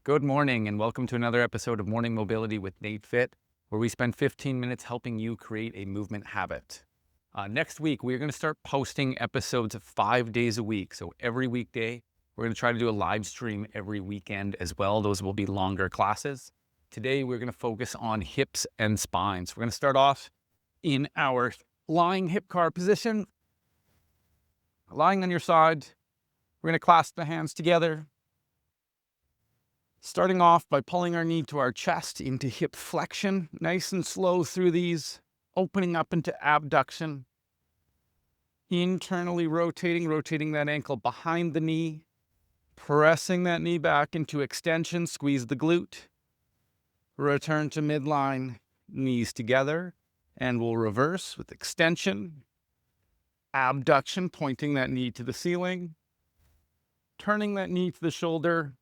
Good morning and welcome to another episode of Morning Mobility with NATEFIT, where we spend 15 minutes helping you create a movement habit. Next week, we're going to start posting episodes 5 days a week. So every weekday, we're going to try to do a live stream every weekend as well. Those will be longer classes. Today, we're going to focus on hips and spine. So we're going to start off in our lying hip car position. Lying on your side, we're going to clasp the hands together. Starting off by pulling our knee to our chest into hip flexion, nice and slow through these, opening up into abduction. Internally rotating that ankle behind the knee, pressing that knee back into extension, squeeze the glute. Return to midline, knees together, and we'll reverse with extension, abduction, pointing that knee to the ceiling, turning that knee to the shoulder,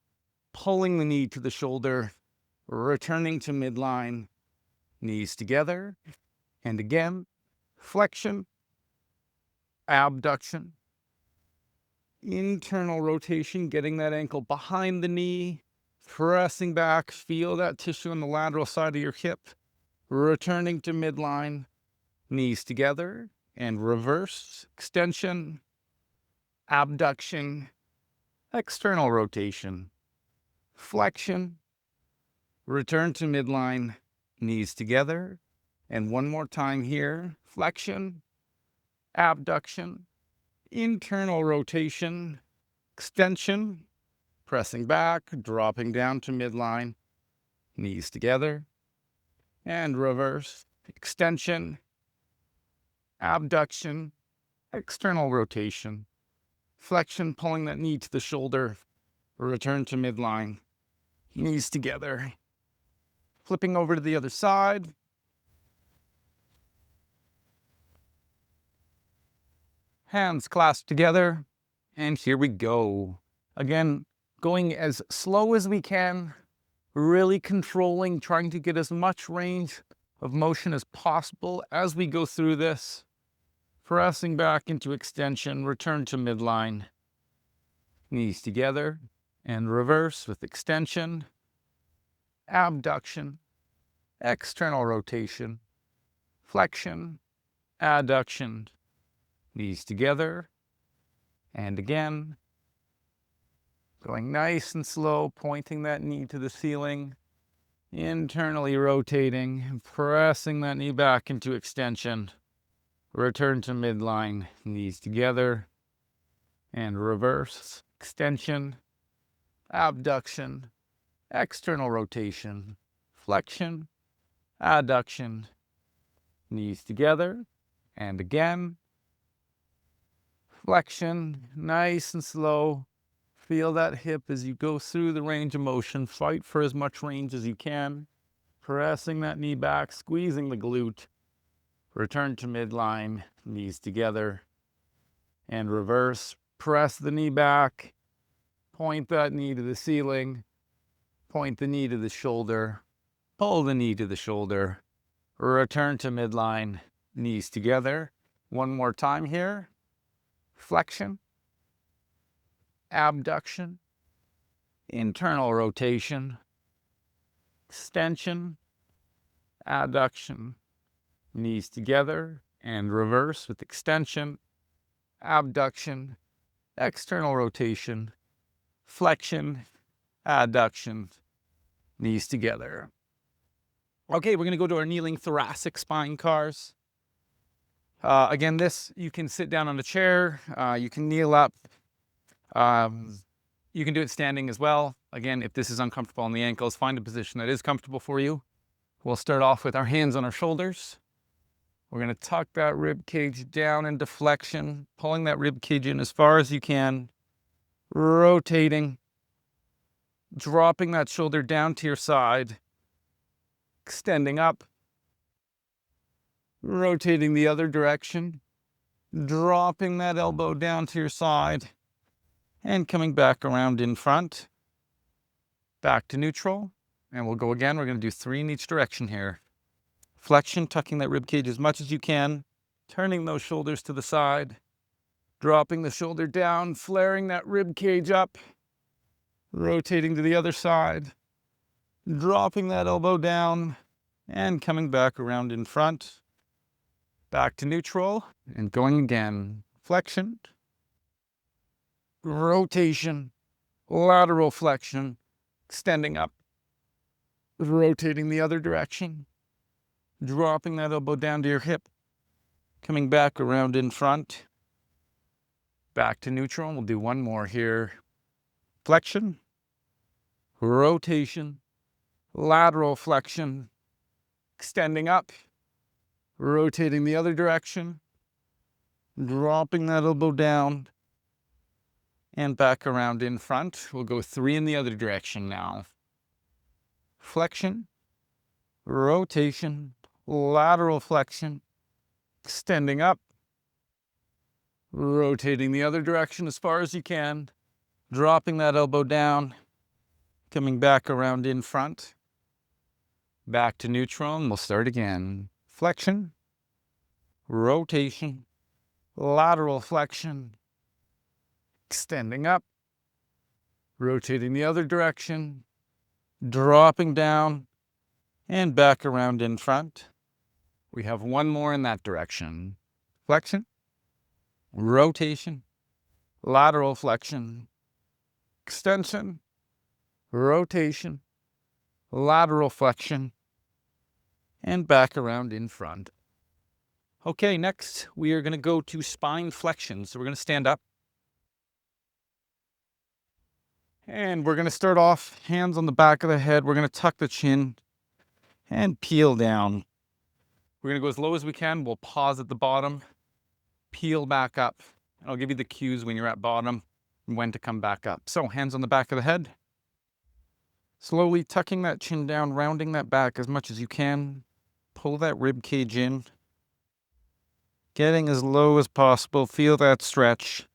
pulling the knee to the shoulder, returning to midline, knees together, and again, flexion, abduction, internal rotation, getting that ankle behind the knee, pressing back, feel that tissue on the lateral side of your hip, returning to midline, knees together, and reverse, extension, abduction, external rotation, flexion, return to midline, knees together, and one more time here, flexion, abduction, internal rotation, extension, pressing back, dropping down to midline, knees together, and reverse, extension, abduction, external rotation, flexion, pulling that knee to the shoulder, return to midline, knees together, flipping over to the other side. Hands clasped together, and here we go. Again, going as slow as we can, really controlling, trying to get as much range of motion as possible as we go through this. Pressing back into extension, return to midline, knees together, and reverse with extension, abduction, external rotation, flexion, adduction, knees together, and again, going nice and slow, pointing that knee to the ceiling, internally rotating, and pressing that knee back into extension, return to midline, knees together, and reverse, extension, abduction, external rotation, flexion, adduction, knees together, and again, flexion, nice and slow. Feel that hip as you go through the range of motion. Fight for as much range as you can. Pressing that knee back, squeezing the glute. Return to midline, knees together, and reverse. Press the knee back. Point that knee to the ceiling. Point the knee to the shoulder. Pull the knee to the shoulder. Return to midline, knees together. One more time here. Flexion, abduction, internal rotation, extension, adduction, knees together, and reverse with extension, abduction, external rotation, flexion, adduction, knees together. Okay, we're going to go to our kneeling thoracic spine cars. Again, this, you can sit down on a chair, you can kneel up, you can do it standing as well. Again, if this is uncomfortable on the ankles, find a position that is comfortable for you. We'll start off with our hands on our shoulders. We're going to tuck that rib cage down into flexion, pulling that rib cage in as far as you can, rotating, dropping that shoulder down to your side, extending up, rotating the other direction, dropping that elbow down to your side, and coming back around in front, back to neutral, and we'll go again. We're going to do 3 in each direction here. Flexion, tucking that rib cage as much as you can, turning those shoulders to the side, dropping the shoulder down, flaring that rib cage up, rotating to the other side, dropping that elbow down, and coming back around in front, back to neutral, and going again. Flexion, rotation, lateral flexion, extending up, rotating the other direction, dropping that elbow down to your hip, coming back around in front, back to neutral, and we'll do one more here. Flexion, rotation, lateral flexion, extending up, rotating the other direction, dropping that elbow down, and back around in front. We'll go 3 in the other direction now. Flexion, rotation, lateral flexion, extending up, rotating the other direction as far as you can, dropping that elbow down, coming back around in front, back to neutral, and we'll start again. Flexion, rotation, lateral flexion, extending up, rotating the other direction, dropping down, and back around in front. We have one more in that direction. Flexion, rotation, lateral flexion, extension, rotation, lateral flexion, and back around in front. Okay, next we are going to go to spine flexion. So we're going to stand up. And we're going to start off hands on the back of the head. We're going to tuck the chin and peel down. We're going to go as low as we can. We'll pause at the bottom, peel back up. And I'll give you the cues when you're at bottom and when to come back up. So hands on the back of the head. Slowly tucking that chin down, rounding that back as much as you can. Pull that rib cage in. Getting as low as possible. Feel that stretch.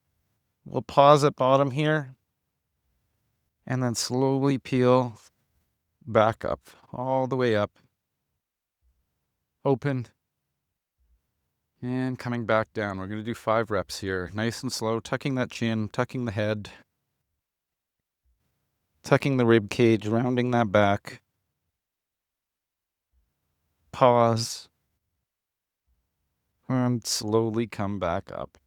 We'll pause at bottom here. And then slowly peel back up, all the way up. Open. And coming back down. We're going to do 5 reps here. Nice and slow, tucking that chin, tucking the head. Tucking the rib cage, rounding that back. Pause. And slowly come back up.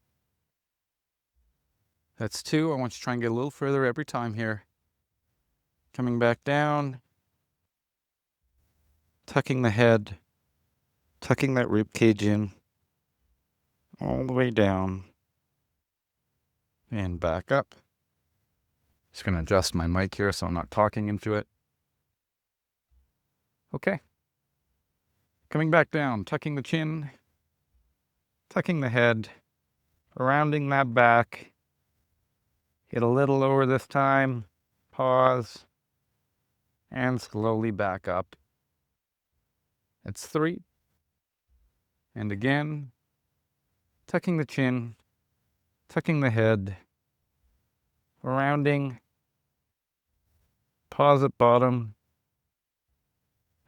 That's 2. I want you to try and get a little further every time here. Coming back down. Tucking the head. Tucking that rib cage in. All the way down. And back up. Just going to adjust my mic here so I'm not talking into it. Okay. Coming back down, tucking the chin, tucking the head, rounding that back. Get a little lower this time. Pause. And slowly back up. That's 3. And again, tucking the chin, tucking the head, rounding. Pause at bottom.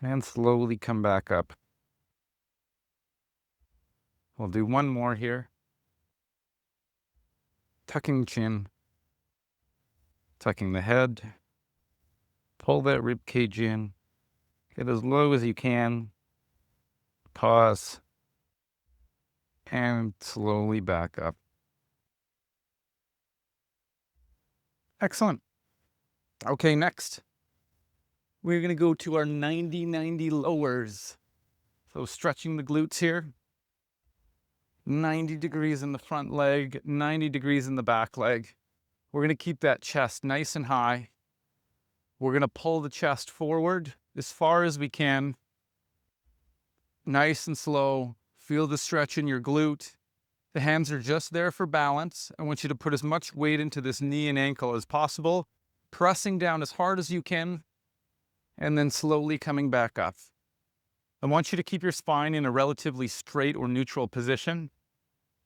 And slowly come back up. We'll do one more here. Tucking the chin, tucking the head, pull that rib cage in, get as low as you can, pause, and slowly back up. Excellent. Okay, next, we're going to go to our 90-90 lowers. So stretching the glutes here. 90 degrees in the front leg, 90 degrees in the back leg. We're going to keep that chest nice and high. We're going to pull the chest forward as far as we can. Nice and slow. Feel the stretch in your glute. The hands are just there for balance. I want you to put as much weight into this knee and ankle as possible, pressing down as hard as you can, and then slowly coming back up. I want you to keep your spine in a relatively straight or neutral position.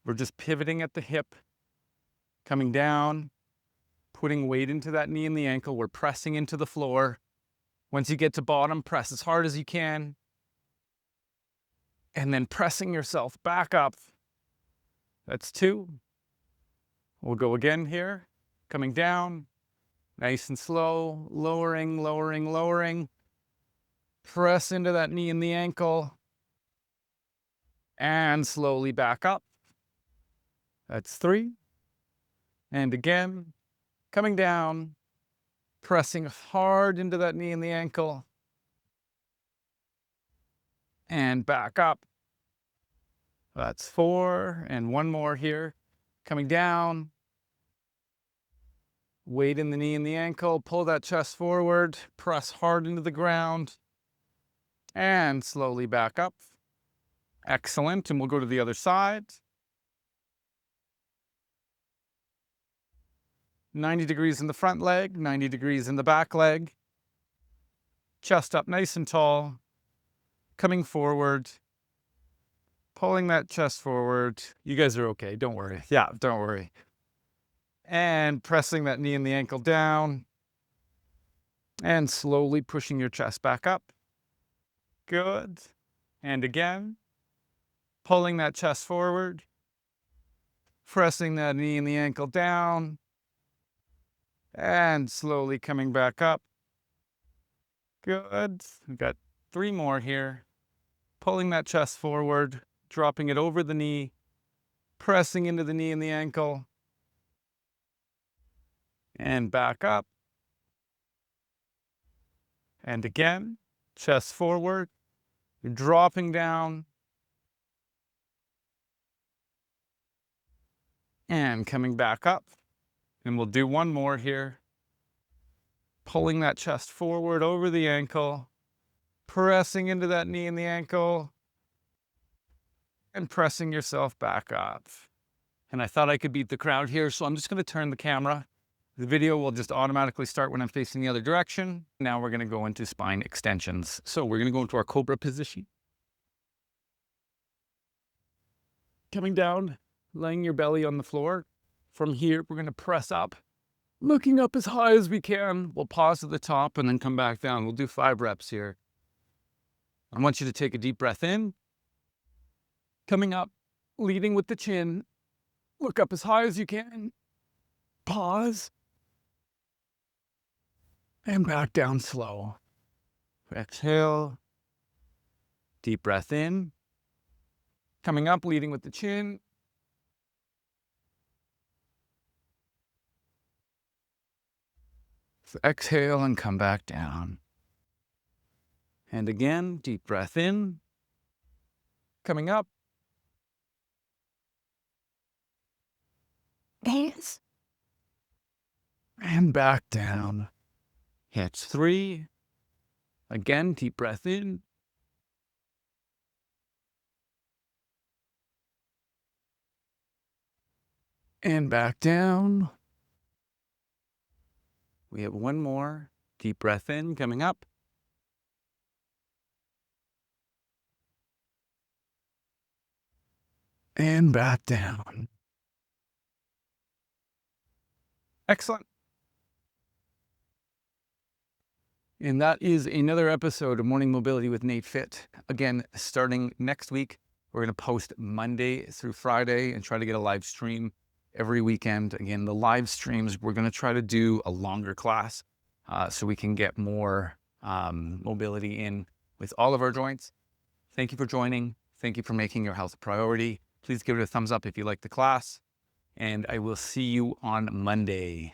We're just pivoting at the hip, coming down, putting weight into that knee and the ankle. We're pressing into the floor. Once you get to bottom, press as hard as you can. And then pressing yourself back up. That's 2. We'll go again here, coming down, Nice and slow, lowering, lowering, lowering. Press into that knee and the ankle. And slowly back up. That's 3. And again, coming down, pressing hard into that knee and the ankle. And back up. That's 4. And one more here. Coming down. Weight in the knee and the ankle. Pull that chest forward. Press hard into the ground. And slowly back up. Excellent. And we'll go to the other side. 90 degrees in the front leg, 90 degrees in the back leg. Chest up nice and tall. Coming forward. Pulling that chest forward. You guys are okay. Don't worry. Yeah, don't worry. And pressing that knee and the ankle down. And slowly pushing your chest back up. Good. And again. Pulling that chest forward. Pressing that knee and the ankle down. And slowly coming back up. Good. We've got 3 more here. Pulling that chest forward. Dropping it over the knee. Pressing into the knee and the ankle. And back up. And again, chest forward. You're dropping down. And coming back up. And we'll do one more here. Pulling that chest forward over the ankle. Pressing into that knee and the ankle. And pressing yourself back up. And I thought I could beat the crowd here, so I'm just going to turn the camera. The video will just automatically start when I'm facing the other direction. Now we're going to go into spine extensions. So we're going to go into our Cobra position. Coming down, laying your belly on the floor. From here, we're going to press up, looking up as high as we can. We'll pause at the top and then come back down. We'll do 5 reps here. I want you to take a deep breath in. Coming up, leading with the chin. Look up as high as you can. Pause. And back down slow. Exhale. Deep breath in. Coming up, leading with the chin. Exhale and come back down. And again, deep breath in. Coming up. Pause. And back down. Hit 3. Again, deep breath in. And back down. We have one more. Deep breath in, coming up. And back down. Excellent. And that is another episode of Morning Mobility with NATEFIT. Again, starting next week, we're going to post Monday through Friday and try to get a live stream every weekend. Again, the live streams, we're going to try to do a longer class so we can get more mobility in with all of our joints. Thank you for joining. Thank you for making your health a priority. Please give it a thumbs up if you like the class. And I will see you on Monday.